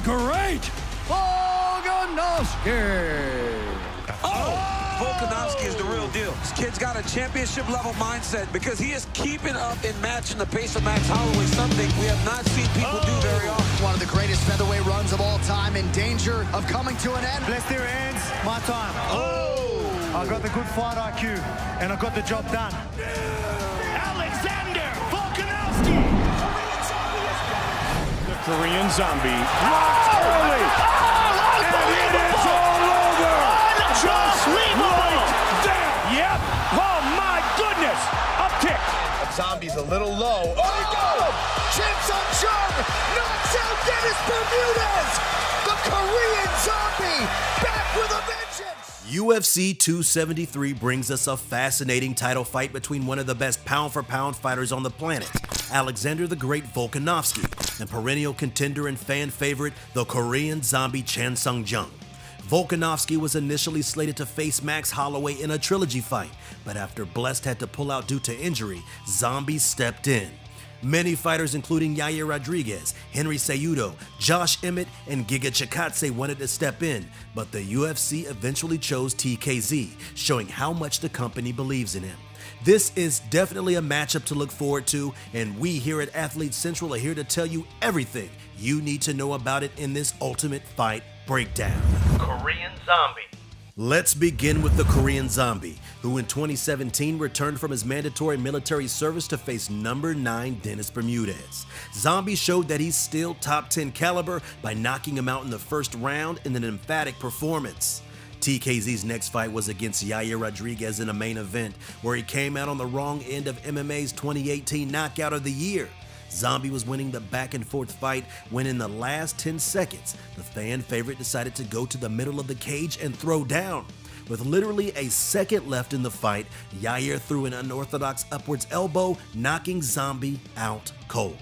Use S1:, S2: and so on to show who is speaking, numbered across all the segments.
S1: the great Volkanovski.
S2: Volkanovski is the real deal. This kid's got a championship-level mindset because he is keeping up and matching the pace of Max Holloway, something we have not seen people do very often.
S3: One of the greatest featherweight runs of all time, in danger of coming to an end.
S4: Bless their hands, my time. I got the good fight IQ, and I got the job done.
S5: Alexander Volkanovski!
S6: The Korean Zombie blocked early, and it is all over.
S5: Unbelievable!
S6: Yep. Oh my goodness. Up kick.
S4: Zombie's a little low.
S3: Chin Sung Jung knocks out Dennis Bermudez. The Korean Zombie back with a vengeance.
S7: UFC 273 brings us a fascinating title fight between one of the best pound-for-pound fighters on the planet, Alexander the Great Volkanovski, and perennial contender and fan favorite, the Korean Zombie Chin Sung Jung. Volkanovski was initially slated to face Max Holloway in a trilogy fight, but after Blessed had to pull out due to injury, Zombie stepped in. Many fighters including Yair Rodriguez, Henry Cejudo, Josh Emmett, and Giga Chikadze wanted to step in, but the UFC eventually chose TKZ, showing how much the company believes in him. This is definitely a matchup to look forward to, and we here at Athlete Central are here to tell you everything you need to know about it in this Ultimate Fight Breakdown.
S8: Korean Zombie.
S7: Let's begin with the Korean Zombie, who in 2017 returned from his mandatory military service to face number 9 Dennis Bermudez. Zombie showed that he's still top 10 caliber by knocking him out in the first round in an emphatic performance. TKZ's next fight was against Yair Rodriguez in a main event, where he came out on the wrong end of MMA's 2018 Knockout of the Year. Zombie was winning the back-and-forth fight when in the last 10 seconds, the fan favorite decided to go to the middle of the cage and throw down. With literally a second left in the fight, Yair threw an unorthodox upwards elbow, knocking Zombie out cold.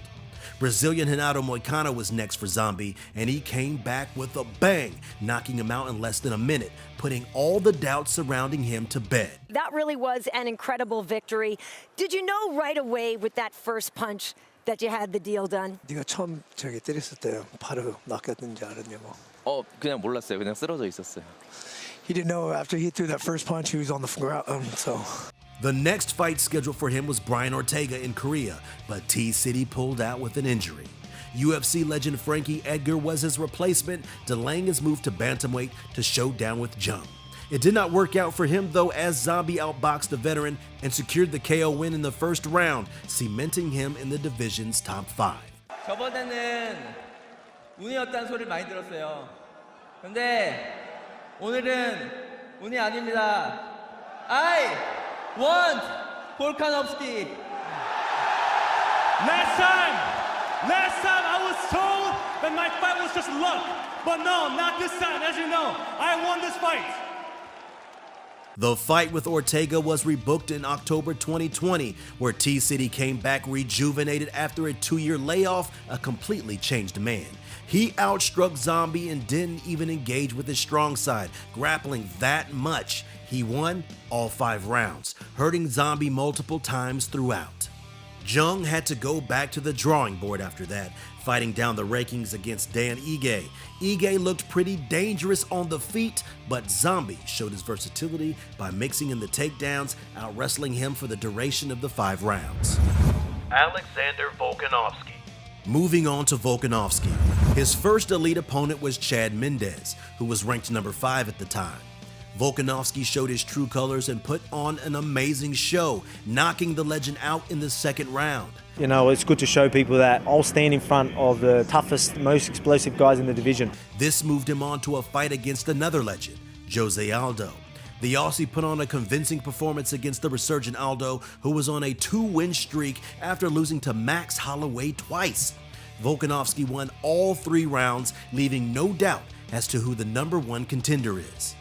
S7: Brazilian Renato Moicano was next for Zombie, and he came back with a bang, knocking him out in less than a minute, putting all the doubts surrounding him to bed.
S9: That really was an incredible victory. Did you know right away with that first punch that you had the deal done?
S10: 네가 처음 저기 때렸을 때 바로 낚였는지 알았냐고.
S11: 그냥 몰랐어요. 그냥 쓰러져 있었어요.
S10: He didn't know after he threw that first punch he was on the ground. So.
S7: The next fight scheduled for him was Brian Ortega in Korea, but T-City pulled out with an injury. UFC legend Frankie Edgar was his replacement, delaying his move to bantamweight to show down with Jung. It did not work out for him though, as Zombie outboxed the veteran and secured the KO win in the first round, cementing him in the division's top 5.
S11: 저번에는 운이었다는 소리를 많이 들었어요. 근데 오늘은 운이 아닙니다. I want Volkanovski.
S5: Last time I was told that my fight was just luck. But no, not this time. As you know, I won this fight.
S7: The fight with Ortega was rebooked in October 2020, where T-City came back rejuvenated after a 2-year layoff, a completely changed man. He outstruck Zombie and didn't even engage with his strong side, grappling that much. He won all 5 rounds, hurting Zombie multiple times throughout. Jung had to go back to the drawing board after that, fighting down the rankings against Dan Ige. Ige looked pretty dangerous on the feet, but Zombie showed his versatility by mixing in the takedowns, out-wrestling him for the duration of the 5 rounds.
S8: Alexander Volkanovski.
S7: Moving on to Volkanovski. His first elite opponent was Chad Mendes, who was ranked number 5 at the time. Volkanovski showed his true colors and put on an amazing show, knocking the legend out in the second round.
S4: You know, it's good to show people that I'll stand in front of the toughest, most explosive guys in the division.
S7: This moved him on to a fight against another legend, Jose Aldo. The Aussie put on a convincing performance against the resurgent Aldo, who was on a 2-win streak after losing to Max Holloway twice. Volkanovski won all 3 rounds, leaving no doubt as to who the number 1 contender is.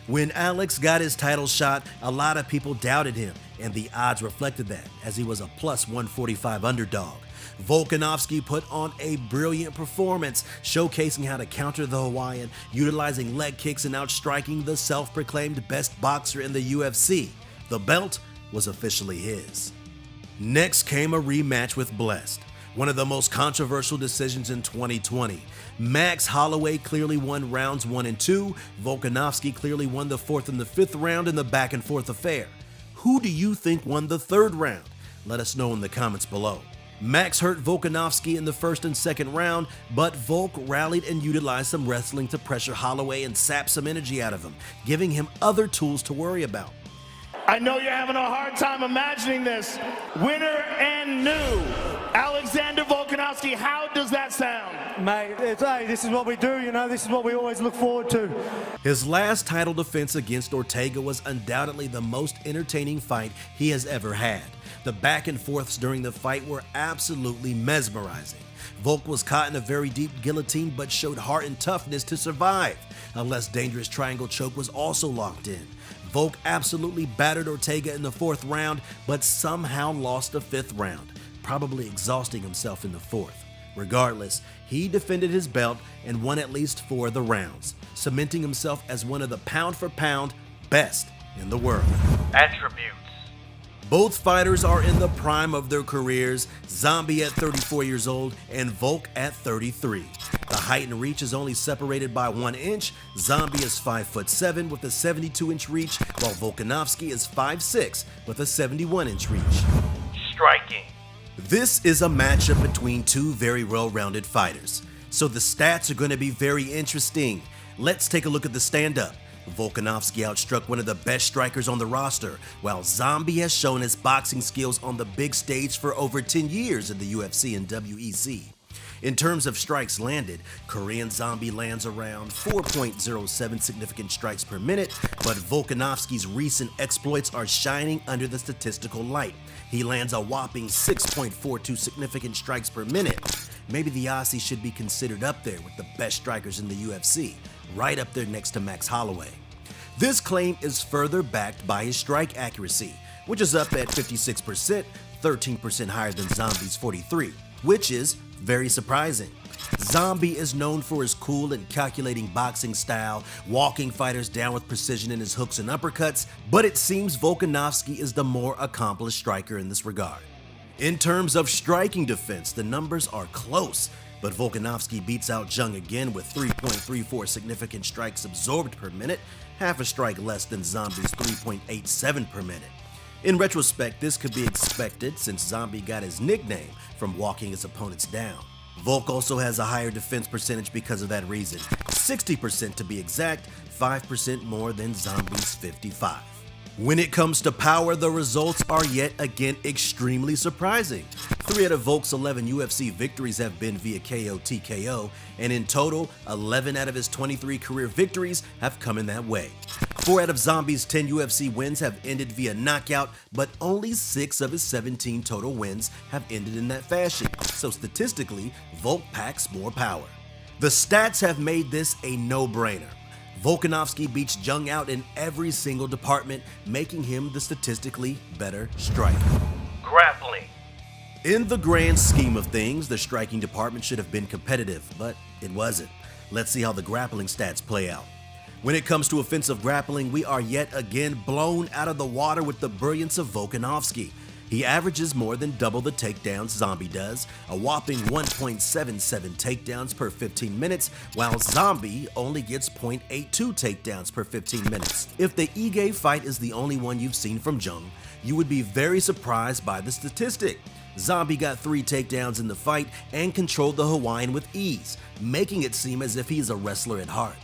S7: When Alex got his title shot, a lot of people doubted him, and the odds reflected that, as he was a plus 145 underdog. Volkanovski put on a brilliant performance, showcasing how to counter the Hawaiian, utilizing leg kicks and outstriking the self-proclaimed best boxer in the UFC. The belt was officially his. Next came a rematch with Blessed. One of the most controversial decisions in 2020. Max Holloway clearly won rounds 1 and 2. Volkanovski clearly won the 4th and the 5th round in the back and forth affair. Who do you think won the 3rd round? Let us know in the comments below. Max hurt Volkanovski in the 1st and 2nd round, but Volk rallied and utilized some wrestling to pressure Holloway and sap some energy out of him, giving him other tools to worry about.
S6: I know you're having a hard time imagining this. Winner and new, Alexander Volkanovski. How does that sound?
S4: Mate, hey, this is what we do, you know, this is what we always look forward to.
S7: His last title defense against Ortega was undoubtedly the most entertaining fight he has ever had. The back and forths during the fight were absolutely mesmerizing. Volk was caught in a very deep guillotine but showed heart and toughness to survive. A less dangerous triangle choke was also locked in. Volk absolutely battered Ortega in the 4th round, but somehow lost the 5th round, probably exhausting himself in the 4th. Regardless, he defended his belt and won at least 4 of the rounds, cementing himself as one of the pound-for-pound best in the world.
S8: Attributes.
S7: Both fighters are in the prime of their careers, Zombie at 34 years old and Volk at 33. The height and reach is only separated by 1 inch. Zombie is 5'7" with a 72-inch reach, while Volkanovski is 5'6" with a 71-inch reach.
S8: Striking.
S7: This is a matchup between two very well-rounded fighters, so the stats are going to be very interesting. Let's take a look at the stand-up. Volkanovski outstruck one of the best strikers on the roster, while Zombie has shown his boxing skills on the big stage for over 10 years in the UFC and WEC. In terms of strikes landed, Korean Zombie lands around 4.07 significant strikes per minute, but Volkanovski's recent exploits are shining under the statistical light. He lands a whopping 6.42 significant strikes per minute. Maybe the Aussie should be considered up there with the best strikers in the UFC, right up there next to Max Holloway. This claim is further backed by his strike accuracy, which is up at 56%, 13% higher than Zombie's 43%, which is very surprising. Zombie is known for his cool and calculating boxing style, walking fighters down with precision in his hooks and uppercuts, but it seems Volkanovski is the more accomplished striker in this regard. In terms of striking defense, the numbers are close, but Volkanovski beats out Jung again with 3.34 significant strikes absorbed per minute, half a strike less than Zombie's 3.87 per minute. In retrospect, this could be expected since Zombie got his nickname from walking his opponents down. Volk also has a higher defense percentage because of that reason, 60% to be exact, 5% more than Zombie's 55%. When it comes to power, the results are yet again extremely surprising. 3 out of Volk's 11 UFC victories have been via KO/TKO, and in total, 11 out of his 23 career victories have come in that way. 4 out of Zombie's 10 UFC wins have ended via knockout, but only 6 of his 17 total wins have ended in that fashion, so statistically, Volk packs more power. The stats have made this a no-brainer. Volkanovski beats Jung out in every single department, making him the statistically better striker.
S8: Grappling.
S7: In the grand scheme of things, the striking department should have been competitive, but it wasn't. Let's see how the grappling stats play out. When it comes to offensive grappling, we are yet again blown out of the water with the brilliance of Volkanovski. He averages more than double the takedowns Zombie does, a whopping 1.77 takedowns per 15 minutes, while Zombie only gets 0.82 takedowns per 15 minutes. If the Ige fight is the only one you've seen from Jung, you would be very surprised by the statistic. Zombie got 3 takedowns in the fight and controlled the Hawaiian with ease, making it seem as if he's a wrestler at heart.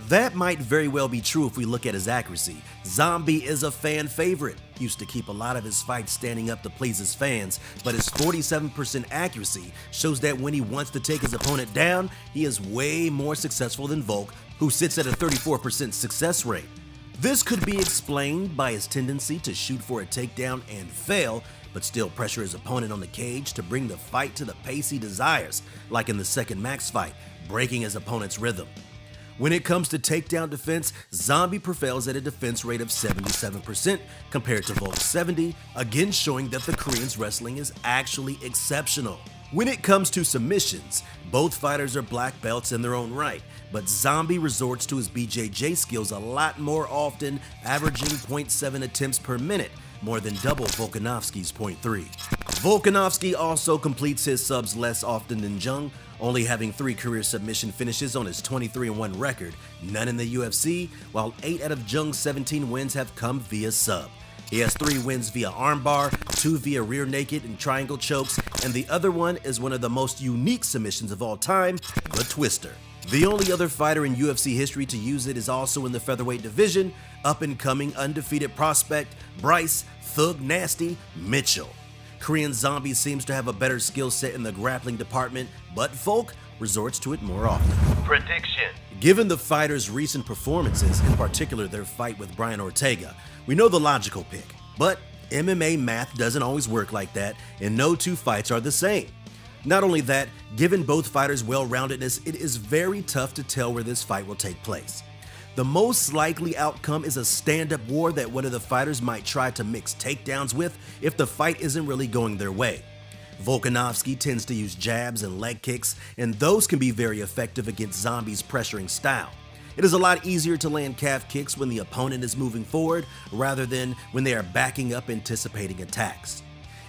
S7: That might very well be true if we look at his accuracy. Zombie is a fan favorite, used to keep a lot of his fights standing up to please his fans, but his 47% accuracy shows that when he wants to take his opponent down, he is way more successful than Volk, who sits at a 34% success rate. This could be explained by his tendency to shoot for a takedown and fail, but still pressure his opponent on the cage to bring the fight to the pace he desires, like in the second Max fight, breaking his opponent's rhythm. When it comes to takedown defense, Zombie prevails at a defense rate of 77% compared to Volk's 70%, again showing that the Korean's wrestling is actually exceptional. When it comes to submissions, both fighters are black belts in their own right, but Zombie resorts to his BJJ skills a lot more often, averaging 0.7 attempts per minute, more than double Volkanovski's .3. Volkanovski also completes his subs less often than Jung, only having 3 career submission finishes on his 23-1 record, none in the UFC, while 8 out of Jung's 17 wins have come via sub. He has 3 wins via armbar, 2 via rear naked and triangle chokes, and the other one is one of the most unique submissions of all time, the Twister. The only other fighter in UFC history to use it is also in the featherweight division, up-and-coming undefeated prospect Bryce Thug Nasty Mitchell. Korean Zombie seems to have a better skill set in the grappling department, but Volk resorts to it more often.
S8: Prediction.
S7: Given the fighters' recent performances, in particular their fight with Brian Ortega, we know the logical pick. But MMA math doesn't always work like that, and no 2 fights are the same. Not only that, given both fighters' well-roundedness, it is very tough to tell where this fight will take place. The most likely outcome is a stand-up war that one of the fighters might try to mix takedowns with if the fight isn't really going their way. Volkanovski tends to use jabs and leg kicks, and those can be very effective against Zombie's pressuring style. It is a lot easier to land calf kicks when the opponent is moving forward rather than when they are backing up anticipating attacks.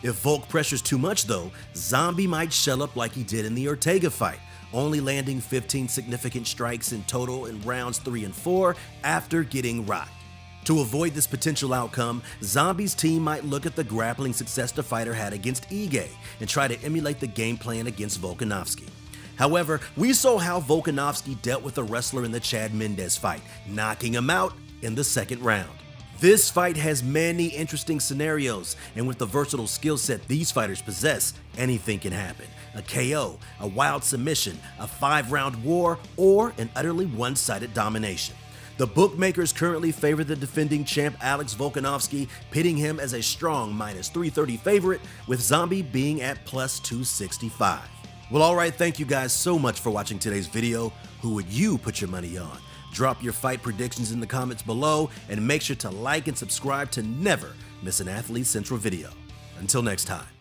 S7: If Volk pressures too much though, Zombie might shell up like he did in the Ortega fight, only landing 15 significant strikes in total in rounds 3 and 4 after getting rocked. To avoid this potential outcome, Zombie's team might look at the grappling success the fighter had against Ige and try to emulate the game plan against Volkanovski. However, we saw how Volkanovski dealt with the wrestler in the Chad Mendes fight, knocking him out in the 2nd round. This fight has many interesting scenarios, and with the versatile skill set these fighters possess, anything can happen. A KO, a wild submission, a 5-round war, or an utterly one-sided domination. The bookmakers currently favor the defending champ Alex Volkanovski, pitting him as a strong -330 favorite, with Zombie being at +265. Well, alright, thank you guys so much for watching today's video. Who would you put your money on? Drop your fight predictions in the comments below, and make sure to like and subscribe to never miss an Athlete Central video. Until next time.